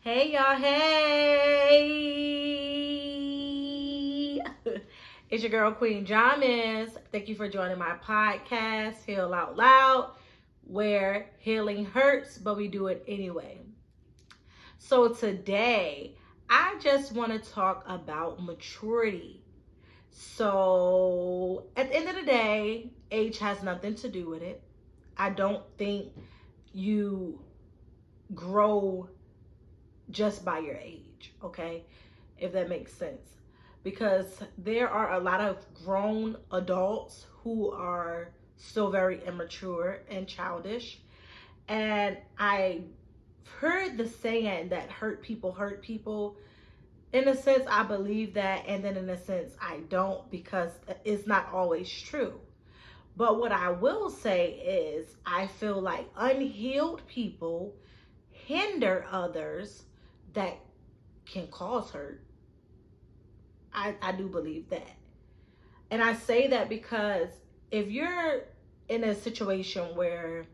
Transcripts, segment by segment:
Hey y'all, hey! It's your girl Queen Jamis. Thank you for joining my podcast, Heal Out Loud, where healing hurts, but we do it anyway. So today, I just want to talk about maturity. So at the end of the day, age has nothing to do with it. I don't think you grow just by your age, okay? If that makes sense. Because there are a lot of grown adults who are still very immature and childish. And I heard the saying that hurt people hurt people. In a sense, I believe that, and then in a sense, I don't, because it's not always true. But what I will say is, I feel like unhealed people hinder others that can cause hurt. I do believe that. And I say that because if you're in a situation where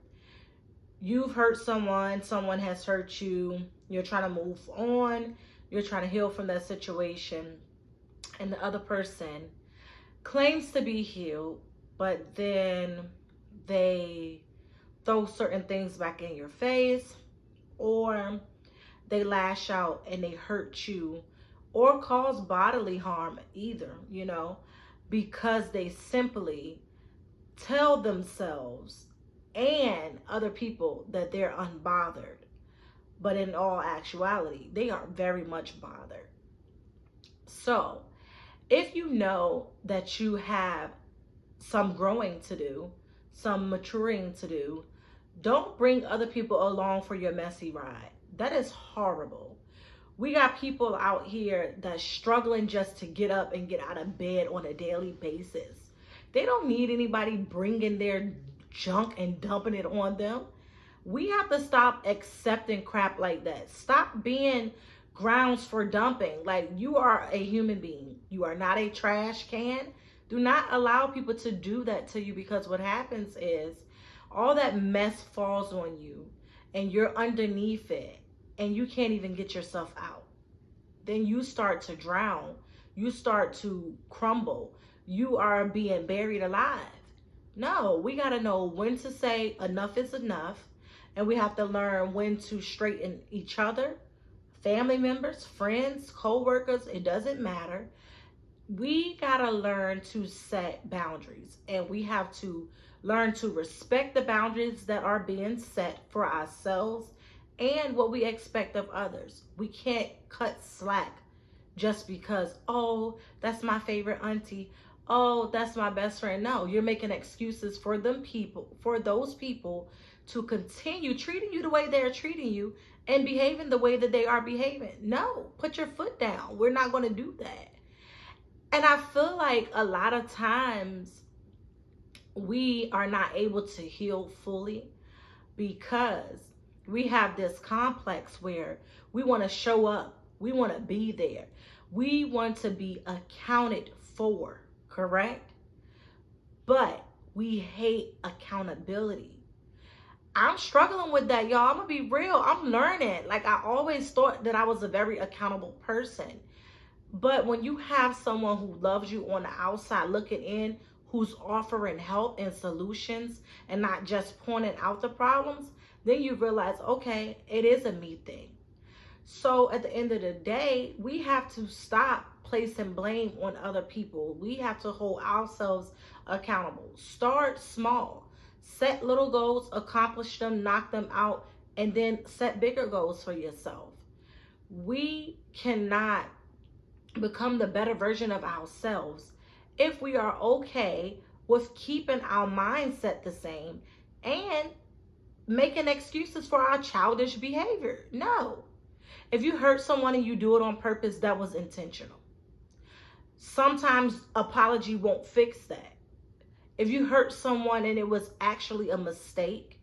you've hurt someone, someone has hurt you, you're trying to move on, you're trying to heal from that situation, and the other person claims to be healed, but then they throw certain things back in your face, or they lash out and they hurt you or cause bodily harm either, because they simply tell themselves and other people that they're unbothered. But in all actuality, they are very much bothered. So, if you know that you have some growing to do, some maturing to do, don't bring other people along for your messy ride. That is horrible. We got people out here that's struggling just to get up and get out of bed on a daily basis. They don't need anybody bringing their junk and dumping it on them. We have to stop accepting crap like that. Stop being grounds for dumping. Like, you are a human being. You are not a trash can. Do not allow people to do that to you, because what happens is all that mess falls on you and you're underneath it and you can't even get yourself out. Then you start to drown. You start to crumble. You are being buried alive. No, we got to know when to say enough is enough. And we have to learn when to straighten each other, family members, friends, co-workers. It doesn't matter. We got to learn to set boundaries. And we have to learn to respect the boundaries that are being set for ourselves and what we expect of others. We can't cut slack just because, oh, that's my favorite auntie. Oh, that's my best friend. No, you're making excuses for those people to continue treating you the way they're treating you and behaving the way that they are behaving. No, put your foot down. We're not going to do that. And I feel like a lot of times we are not able to heal fully because we have this complex where we want to show up, we want to be there, we want to be accounted for, correct? But we hate accountability. I'm struggling with that, y'all. I'm gonna be real. I'm learning. Like, I always thought that I was a very accountable person. But when you have someone who loves you on the outside looking in, who's offering help and solutions and not just pointing out the problems, then you realize, okay, it is a me thing. So at the end of the day, we have to stop placing blame on other people. We have to hold ourselves accountable. Start small. Set little goals, accomplish them, knock them out, and then set bigger goals for yourself. We cannot become the better version of ourselves if we are okay with keeping our mindset the same and making excuses for our childish behavior. No. If you hurt someone and you do it on purpose, that was intentional. Sometimes apology won't fix that. If you hurt someone and it was actually a mistake,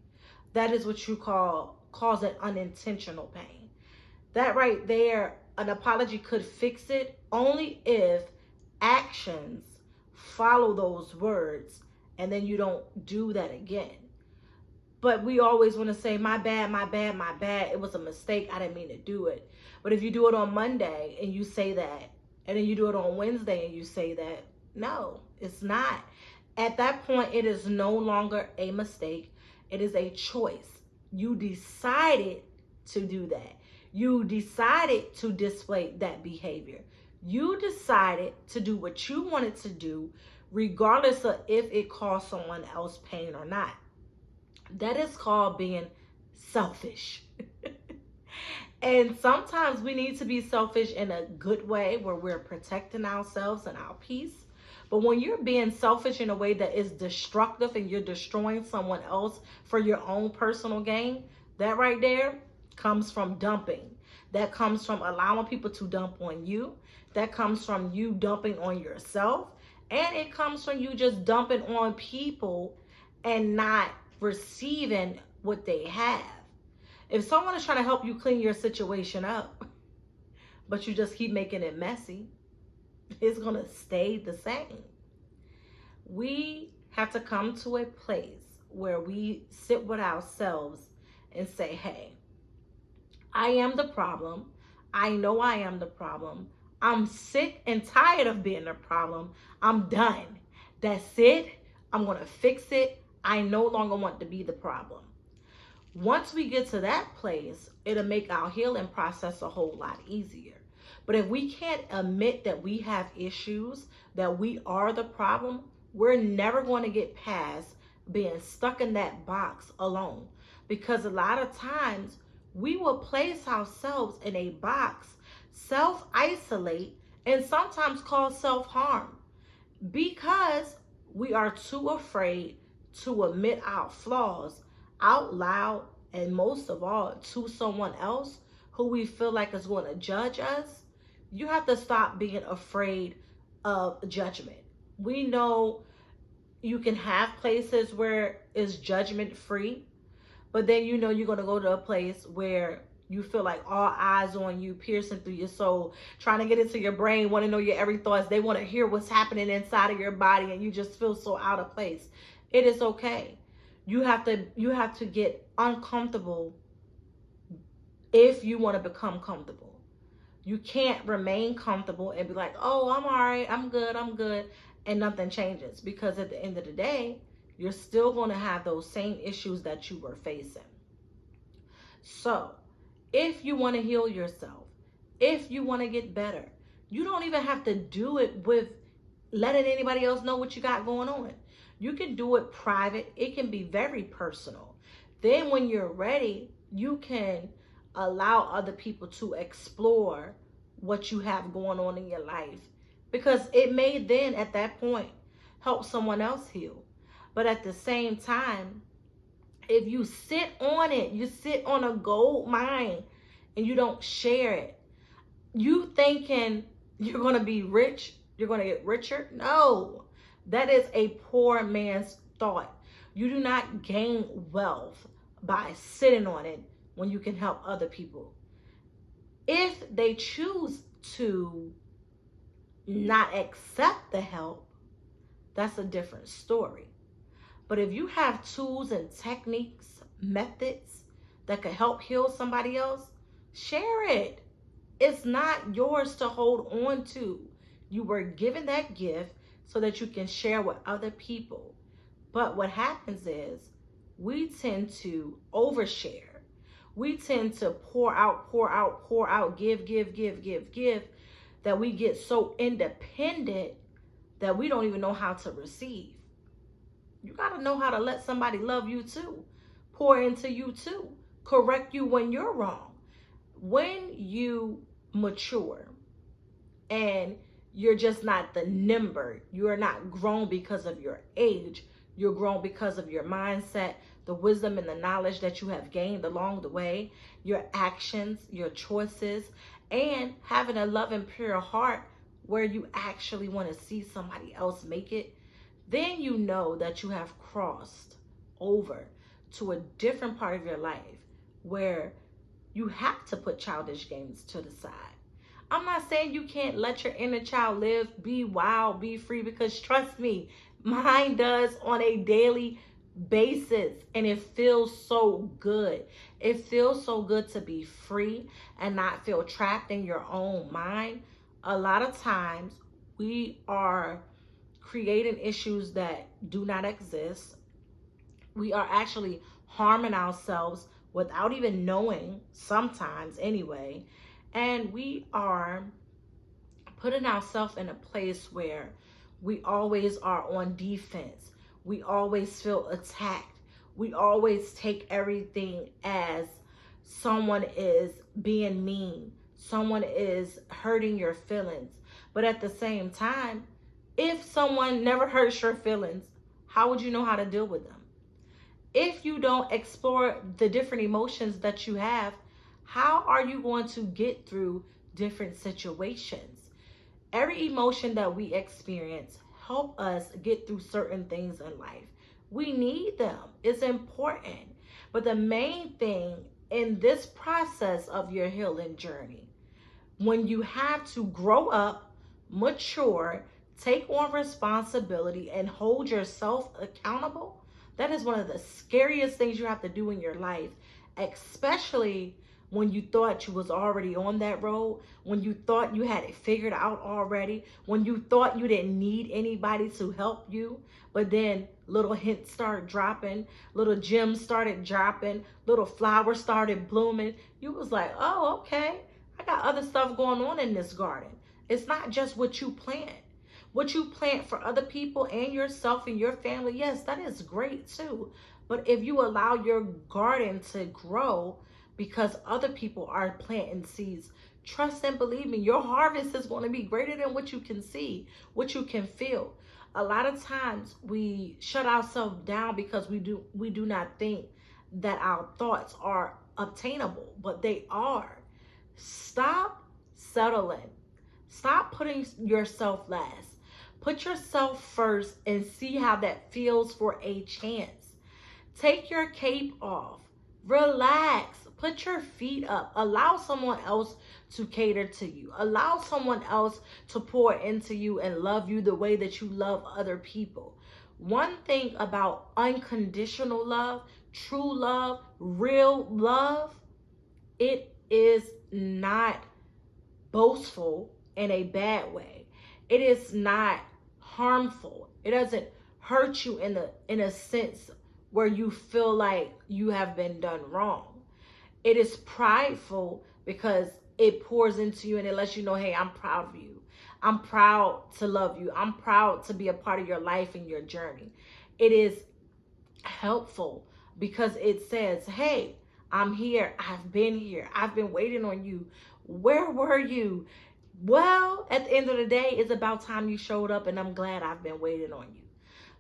that is what you cause an unintentional pain. That right there, an apology could fix it only if actions follow those words and then you don't do that again. But we always want to say, my bad, my bad, my bad. It was a mistake. I didn't mean to do it. But if you do it on Monday and you say that, and then you do it on Wednesday and you say that, no, it's not. At that point, it is no longer a mistake. It is a choice. You decided to do that. You decided to display that behavior. You decided to do what you wanted to do, regardless of if it caused someone else pain or not. That is called being selfish. And sometimes we need to be selfish in a good way where we're protecting ourselves and our peace. But when you're being selfish in a way that is destructive and you're destroying someone else for your own personal gain, that right there comes from dumping. That comes from allowing people to dump on you. That comes from you dumping on yourself. And it comes from you just dumping on people and not receiving what they have. If someone is trying to help you clean your situation up, but you just keep making it messy, it's going to stay the same. We have to come to a place where we sit with ourselves and say, hey, I am the problem. I know I am the problem. I'm sick and tired of being the problem. I'm done. That's it. I'm going to fix it. I no longer want to be the problem. Once we get to that place, it'll make our healing process a whole lot easier. But if we can't admit that we have issues, that we are the problem, we're never going to get past being stuck in that box alone. Because a lot of times we will place ourselves in a box, self-isolate, and sometimes cause self-harm because we are too afraid to admit our flaws out loud, and most of all to someone else who we feel like is going to judge us. You have to stop being afraid of judgment. We know you can have places where it's judgment free, but then you know you're going to go to a place where you feel like all eyes on you, piercing through your soul, trying to get into your brain, want to know your every thoughts. They want to hear what's happening inside of your body, and you just feel so out of place. It is okay. You have to get uncomfortable if you want to become comfortable. You can't remain comfortable and be like, oh, I'm all right, I'm good, and nothing changes. Because at the end of the day, you're still going to have those same issues that you were facing. So, if you want to heal yourself, if you want to get better, you don't even have to do it with letting anybody else know what you got going on. You can do it private. It can be very personal. Then when you're ready, you can allow other people to explore what you have going on in your life, because it may then at that point help someone else heal. But at the same time, if you sit on it, you sit on a gold mine and you don't share it, you thinking you're going to be rich, you're going to get richer. No, that is a poor man's thought. You do not gain wealth by sitting on it when you can help other people. If they choose to not accept the help, that's a different story. But if you have tools and techniques, methods that could help heal somebody else, share it. It's not yours to hold on to. You were given that gift so that you can share with other people. But what happens is we tend to overshare. We tend to pour out, give, that we get so independent that we don't even know how to receive. You got to know how to let somebody love you too, pour into you too, correct you when you're wrong. When you mature and you're just not the number, you're not grown because of your age, you're grown because of your mindset, the wisdom and the knowledge that you have gained along the way, your actions, your choices, and having a loving, pure heart where you actually want to see somebody else make it. Then you know that you have crossed over to a different part of your life where you have to put childish games to the side. I'm not saying you can't let your inner child live, be wild, be free, because trust me, mine does on a daily basis, and it feels so good. It feels so good to be free and not feel trapped in your own mind. A lot of times we are creating issues that do not exist. We are actually harming ourselves without even knowing, sometimes anyway. And we are putting ourselves in a place where we always are on defense. We always feel attacked. We always take everything as someone is being mean, someone is hurting your feelings. But at the same time, if someone never hurts your feelings, how would you know how to deal with them? If you don't explore the different emotions that you have, how are you going to get through different situations? Every emotion that we experience help us get through certain things in life. We need them. It's important. But the main thing in this process of your healing journey, when you have to grow up, mature, take on responsibility, and hold yourself accountable, that is one of the scariest things you have to do in your life, especially when you thought you was already on that road, when you thought you had it figured out already, when you thought you didn't need anybody to help you, but then little hints started dropping, little gems started dropping, little flowers started blooming. You was like, oh, okay, I got other stuff going on in this garden. It's not just what you plant. What you plant for other people and yourself and your family, yes, that is great too. But if you allow your garden to grow because other people are planting seeds, trust and believe me, your harvest is going to be greater than what you can see, what you can feel. A lot of times we shut ourselves down because we do not think that our thoughts are obtainable, but they are. Stop settling. Stop putting yourself last. Put yourself first and see how that feels for a chance. Take your cape off. Relax. Put your feet up. Allow someone else to cater to you. Allow someone else to pour into you and love you the way that you love other people. One thing about unconditional love, true love, real love, it is not boastful in a bad way. It is not harmful. It doesn't hurt you in a sense where you feel like you have been done wrong. It is prideful because it pours into you and it lets you know, hey, I'm proud of you. I'm proud to love you. I'm proud to be a part of your life and your journey. It is helpful because it says, hey, I'm here. I've been here. I've been waiting on you. Where were you? Well, at the end of the day, it's about time you showed up, and I'm glad I've been waiting on you.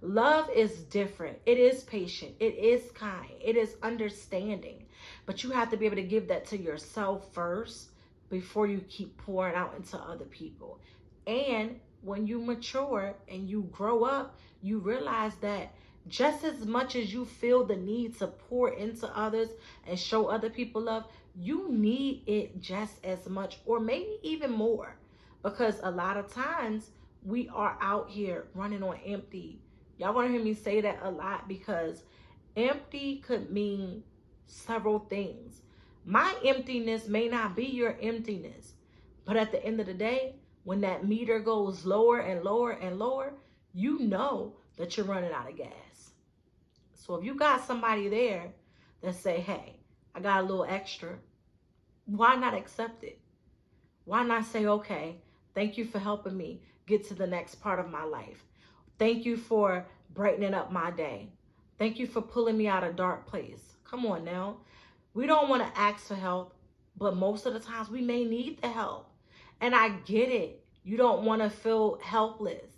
Love is different. It is patient. It is kind. It is understanding. But you have to be able to give that to yourself first before you keep pouring out into other people. And when you mature and you grow up, you realize that just as much as you feel the need to pour into others and show other people love, you need it just as much or maybe even more. Because a lot of times we are out here running on empty. Y'all want to hear me say that a lot because empty could mean several things. My emptiness may not be your emptiness, but at the end of the day, when that meter goes lower and lower and lower, you know that you're running out of gas. So if you got somebody there that say, hey, I got a little extra, why not accept it? Why not say, okay, thank you for helping me get to the next part of my life. Thank you for brightening up my day. Thank you for pulling me out of a dark place. Come on now. We don't want to ask for help, but most of the times we may need the help. And I get it. You don't want to feel helpless.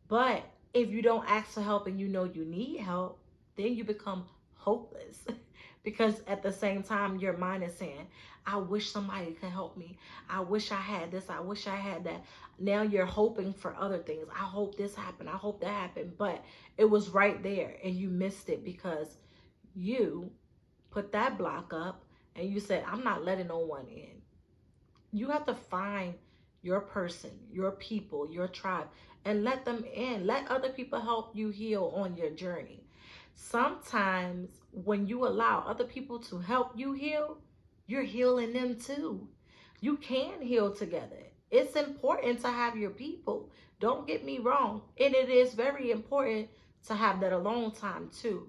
But if you don't ask for help and you know you need help, then you become hopeless. Because at the same time, your mind is saying, I wish somebody could help me. I wish I had this. I wish I had that. Now you're hoping for other things. I hope this happened. I hope that happened. But it was right there and you missed it because you put that block up and you said, I'm not letting no one in. You have to find your person, your people, your tribe, and let them in. Let other people help you heal on your journey. Sometimes when you allow other people to help you heal, you're healing them too. You can heal together. It's important to have your people. Don't get me wrong. And it is very important to have that alone time too.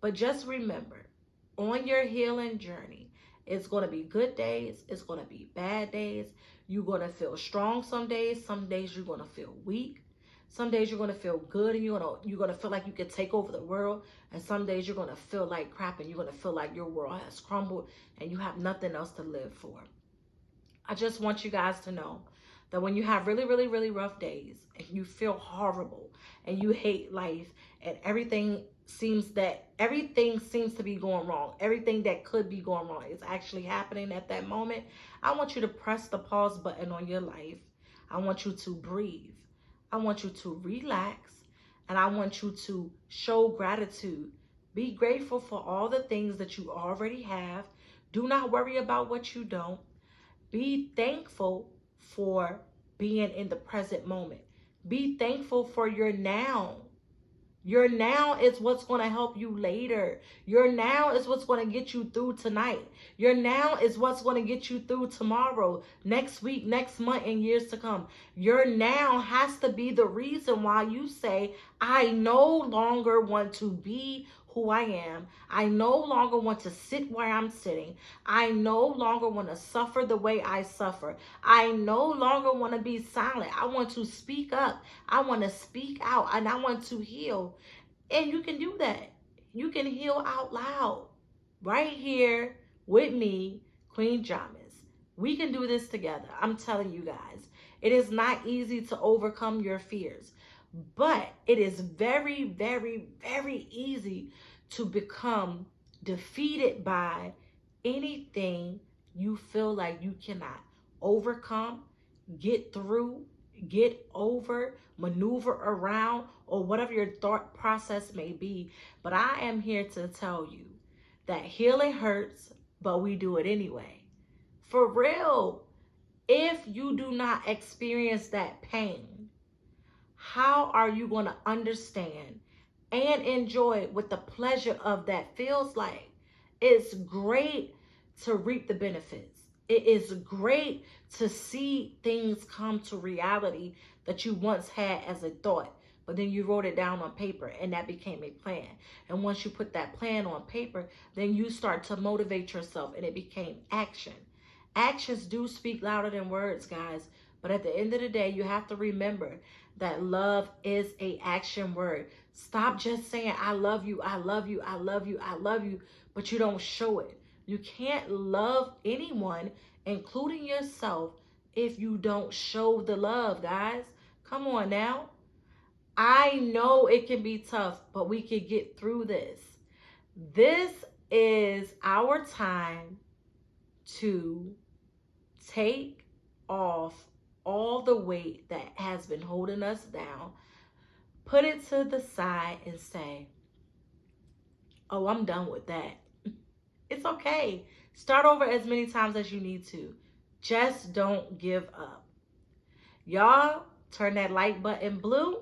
But just remember, on your healing journey, it's going to be good days. It's going to be bad days. You're going to feel strong some days. Some days you're going to feel weak. Some days you're going to feel good and you're going to feel like you can take over the world. And some days you're going to feel like crap and you're going to feel like your world has crumbled and you have nothing else to live for. I just want you guys to know that when you have really, really, really rough days and you feel horrible and you hate life and everything seems to be going wrong, everything that could be going wrong is actually happening at that moment, I want you to press the pause button on your life. I want you to breathe. I want you to relax, and I want you to show gratitude. Be grateful for all the things that you already have. Do not worry about what you don't. Be thankful for being in the present moment. Be thankful for your now. Your now is what's going to help you later. Your now is what's going to get you through tonight. Your now is what's going to get you through tomorrow, next week, next month, and years to come. Your now has to be the reason why you say, I no longer want to be who I am. I no longer want to sit where I'm sitting. I no longer want to suffer the way I suffer. I no longer want to be silent. I want to speak up. I want to speak out, and I want to heal. And you can do that. You can heal out loud right here with me, Queen Jamis. We can do this together. I'm telling you guys, it is not easy to overcome your fears. But it is very, very, very easy to become defeated by anything you feel like you cannot overcome, get through, get over, maneuver around, or whatever your thought process may be. But I am here to tell you that healing hurts, but we do it anyway. For real, if you do not experience that pain, how are you going to understand and enjoy what the pleasure of that feels like? It's great to reap the benefits. It is great to see things come to reality that you once had as a thought, but then you wrote it down on paper and that became a plan. And once you put that plan on paper, then you start to motivate yourself and it became action. Actions do speak louder than words, guys. But at the end of the day, you have to remember that love is an action word. Stop just saying, I love you, I love you, I love you, I love you, but you don't show it. You can't love anyone, including yourself, if you don't show the love, guys. Come on now. I know it can be tough, but we can get through this. This is our time to take off all the weight that has been holding us down, put it to the side and say, oh, I'm done with that. It's okay. Start over as many times as you need to. Just don't give up. Y'all, turn that like button blue,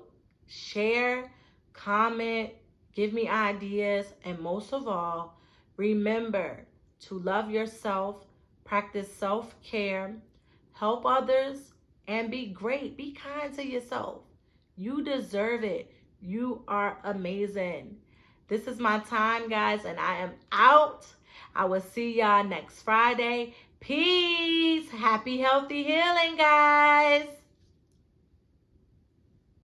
share, comment, give me ideas, and most of all, remember to love yourself, practice self-care, help others, and be great. Be kind to yourself. You deserve it. You are amazing. This is my time, guys, and I am out. I will see y'all next Friday. Peace. Happy, healthy healing, guys.